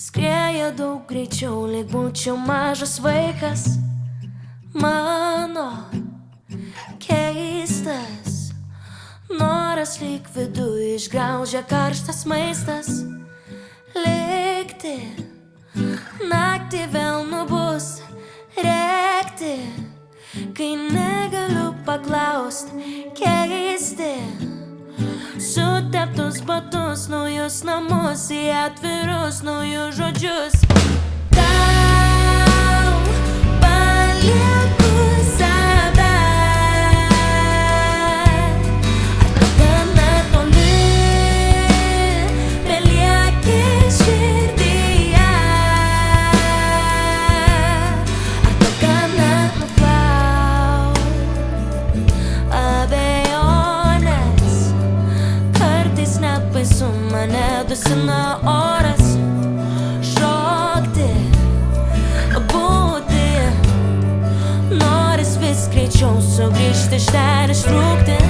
Skrieja daug greičiau, lyg būčiau mažas vaikas. Mano keistas noras lyg viduj išgraužia karštas maistas. Likti naktį vėl nubus rėkti, kai negaliu paklaust, keisti suteptus batus, naujus namus į atvirus naujus žodžius. Tau palieku save, ar tu gana toli belieki širdyje, ar tu gana nuplaut abejonės. Kartais net baisu, mane dusina oras, šokti, būti, noris vis greičiau sugrįžti iš ten ištrūkti.